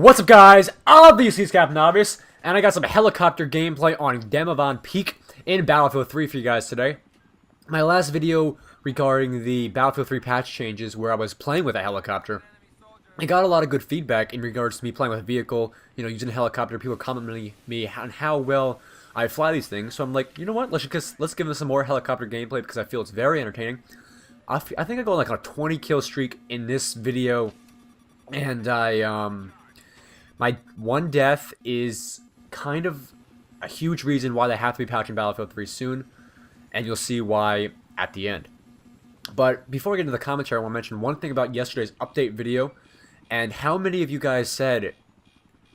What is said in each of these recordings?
What's up, guys? Obviously, it's Captain Obvious, and I got some helicopter gameplay on Demavon Peak in Battlefield 3 for you guys today. My last video regarding the Battlefield 3 patch changes where I was playing with a helicopter, I got a lot of good feedback in regards to me playing with a vehicle, using a helicopter. People commenting me on how well I fly these things. So I'm like, you know what? Let's give them some more helicopter gameplay because I feel it's very entertaining. I think I go like on a 20 kill streak in this video, and my one death is kind of a huge reason why they have to be patching Battlefield 3 soon, and you'll see why at the end. But before we get into the commentary, I want to mention one thing about yesterday's update video, and how many of you guys said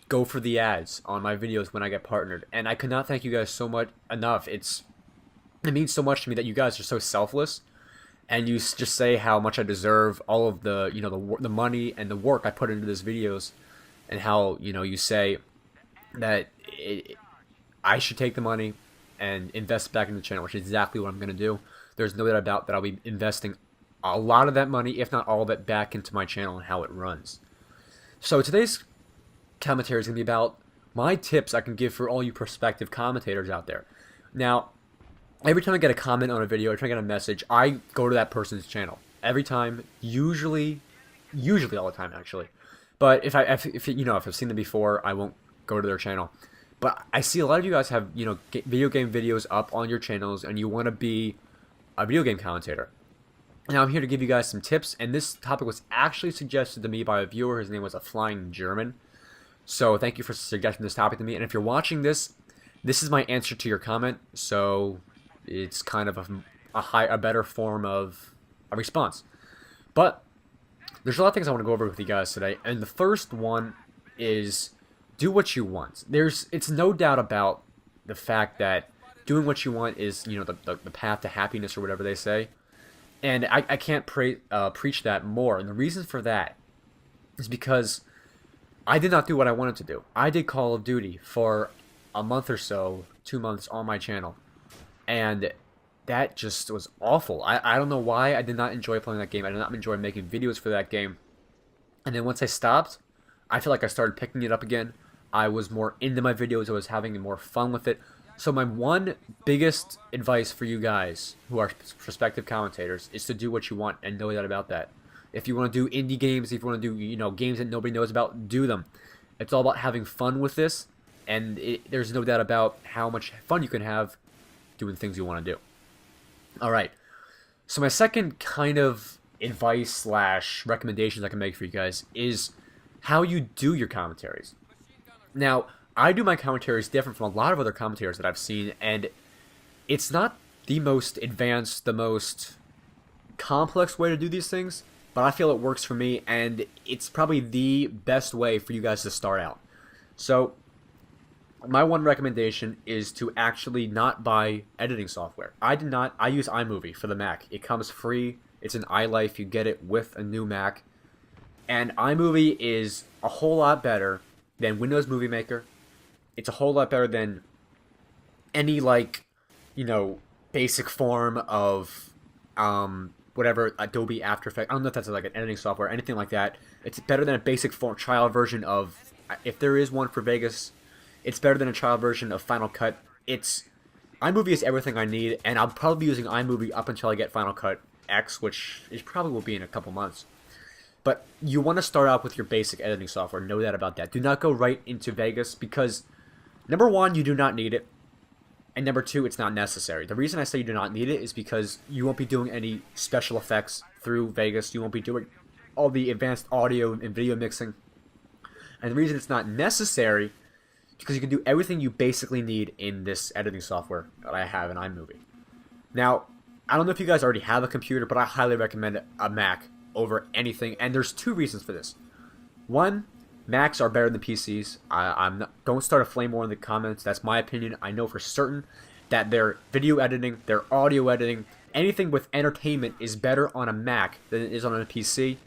go for the ads on my videos when I get partnered. And I could not thank you guys so much enough. It means so much to me that you guys are so selfless, and you just say how much I deserve all of the the money and the work I put into these videos. And how, you say that I should take the money and invest back in the channel, which is exactly what I'm going to do. There's no doubt about that I'll be investing a lot of that money, if not all of it, back into my channel and how it runs. So today's commentary is going to be about my tips I can give for all you prospective commentators out there. Now, every time I get a comment on a video, or try to get a message, I go to that person's channel. Every time, usually all the time, actually. But if I've seen them before, I won't go to their channel. But I see a lot of you guys have, video game videos up on your channels, and you want to be a video game commentator. Now I'm here to give you guys some tips, and this topic was actually suggested to me by a viewer. His name was A Flying German. So thank you for suggesting this topic to me. And if you're watching this, this is my answer to your comment. So it's kind of a better form of a response. But there's a lot of things I want to go over with you guys today, and the first one is do what you want. It's no doubt about the fact that doing what you want is, the path to happiness, or whatever they say, and I can't preach that more. And the reason for that is because I did not do what I wanted to do. I did Call of Duty for a month or so, 2 months on my channel, and that just was awful. I don't know why I did not enjoy playing that game. I did not enjoy making videos for that game. And then once I stopped, I feel like I started picking it up again. I was more into my videos. I was having more fun with it. So my one biggest advice for you guys who are prospective commentators is to do what you want, and know that about that. If you want to do indie games, if you want to do games that nobody knows about, do them. It's all about having fun with this, and there's no doubt about how much fun you can have doing things you want to do. Alright, so my second kind of advice / recommendations I can make for you guys is how you do your commentaries. Now, I do my commentaries different from a lot of other commentators that I've seen, and it's not the most advanced, the most complex way to do these things, but I feel it works for me, and it's probably the best way for you guys to start out. So my one recommendation is to actually not buy editing software. I use iMovie for the Mac. It comes free. It's an iLife. You get it with a new Mac. And iMovie is a whole lot better than Windows Movie Maker. It's a whole lot better than any, basic form of, whatever, Adobe After Effects. I don't know if that's like an editing software, anything like that. It's better than a basic trial version of, if there is one for Vegas, it's better than a trial version of Final Cut. iMovie is everything I need, and I'll probably be using iMovie up until I get Final Cut X, which probably will be in a couple months. But you want to start out with your basic editing software. Know that about that. Do not go right into Vegas because, number one, you do not need it, and number two, it's not necessary. The reason I say you do not need it is because you won't be doing any special effects through Vegas. You won't be doing all the advanced audio and video mixing. And the reason it's not necessary because you can do everything you basically need in this editing software that I have in iMovie. Now, I don't know if you guys already have a computer, but I highly recommend a Mac over anything, and there's two reasons for this. One, Macs are better than PCs. Don't start a flame war in the comments. That's my opinion. I know for certain that their video editing, their audio editing, anything with entertainment is better on a Mac than it is on a PC.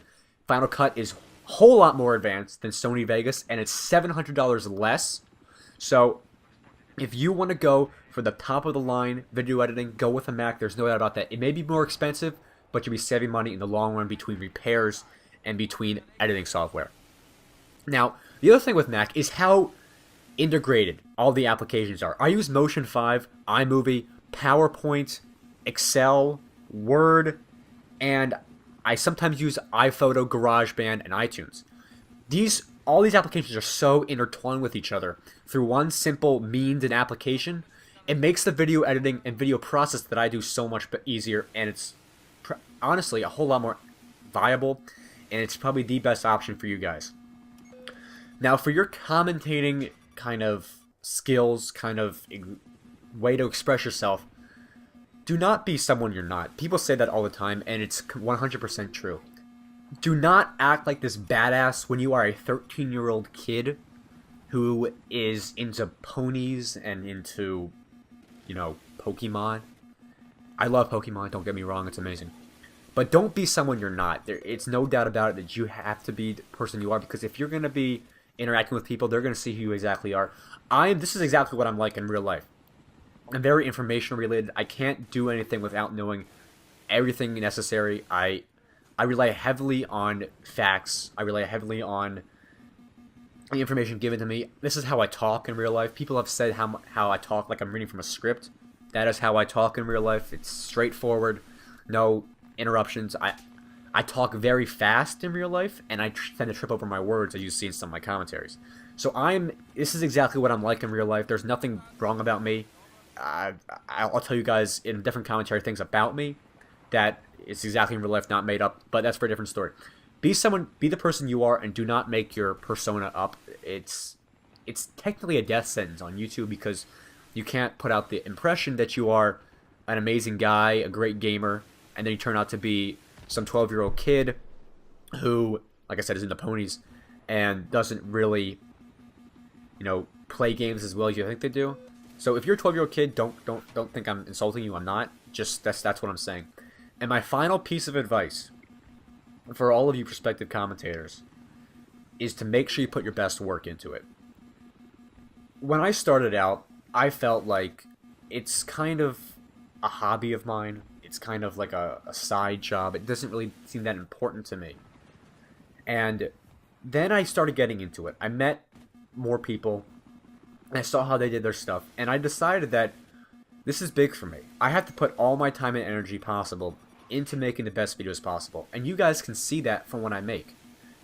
Final Cut is a whole lot more advanced than Sony Vegas, and it's $700 less. So if you want to go for the top of the line video editing, go with a Mac. There's no doubt about that. It may be more expensive, but you'll be saving money in the long run between repairs and between editing software. Now, The other thing with Mac is how integrated all the applications are. I use Motion 5, iMovie, PowerPoint, Excel, Word, and I sometimes use iPhoto, GarageBand, and iTunes. All these applications are so intertwined with each other through one simple means and application. It makes the video editing and video process that I do so much easier, and it's honestly a whole lot more viable, and it's probably the best option for you guys. Now, for your commentating kind of skills, kind of way to express yourself, do not be someone you're not. People say that all the time, and it's 100% true. Do not act like this badass when you are a 13-year-old kid who is into ponies and into, you know, Pokemon. I love Pokemon, don't get me wrong, it's amazing. But don't be someone you're not. It's no doubt about it that you have to be the person you are, because if you're going to be interacting with people, they're going to see who you exactly are. This is exactly what I'm like in real life. I'm very information related. I can't do anything without knowing everything necessary. I rely heavily on facts. I rely heavily on the information given to me. This is how I talk in real life. People have said how I talk like I'm reading from a script. That is how I talk in real life. It's straightforward, no interruptions. I talk very fast in real life, and I tend to trip over my words, as you see in some of my commentaries. So this is exactly what I'm like in real life. There's nothing wrong about me. I'll tell you guys in different commentary things about me that it's exactly in real life, not made up, but that's for a different story. Be the person you are, and do not make your persona up. It's technically a death sentence on YouTube, because you can't put out the impression that you are an amazing guy, a great gamer, and then you turn out to be some 12-year-old kid who, like I said, is into ponies and doesn't really, you know, play games as well as you think they do. So if you're a 12-year-old kid, don't think I'm insulting you. I'm not. Just that's what I'm saying. And my final piece of advice for all of you prospective commentators is to make sure you put your best work into it. When I started out, I felt like it's kind of a hobby of mine. It's kind of like a side job. It doesn't really seem that important to me. And then I started getting into it. I met more people, and I saw how they did their stuff, and I decided that this is big for me. I have to put all my time and energy possible into making the best videos possible, and you guys can see that from what I make.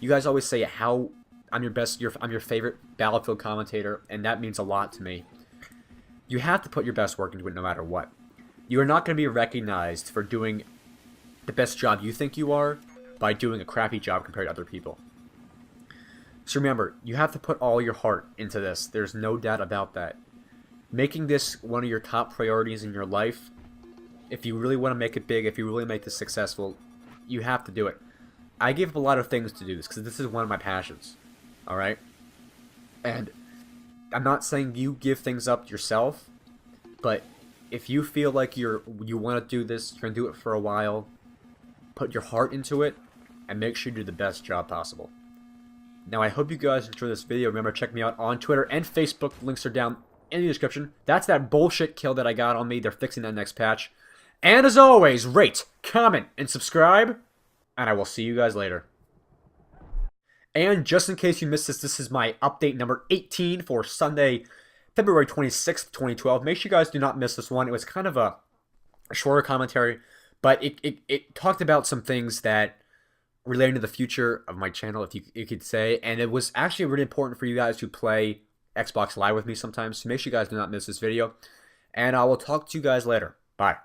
You guys always say how I'm your favorite Battlefield commentator, and that means a lot to me. You have to put your best work into it no matter what. You are not going to be recognized for doing the best job you think you are by doing a crappy job compared to other people. So remember, you have to put all your heart into this. There's no doubt about that. Making this one of your top priorities in your life, if you really want to make it big, if you really make this successful, you have to do it. I give up a lot of things to do this, because this is one of my passions. Alright? And I'm not saying you give things up yourself, but if you feel like you want to do this, you're going to do it for a while, put your heart into it, and make sure you do the best job possible. Now, I hope you guys enjoyed this video. Remember, check me out on Twitter and Facebook. Links are down in the description. That's that bullshit kill that I got on me. They're fixing that next patch. And as always, rate, comment, and subscribe. And I will see you guys later. And just in case you missed this is my update number 18 for Sunday, February 26th, 2012. Make sure you guys do not miss this one. It was kind of a shorter commentary, but it talked about some things that relating to the future of my channel, if you could say, and it was actually really important for you guys to play Xbox Live with me sometimes. So make sure you guys do not miss this video, and I will talk to you guys later. Bye.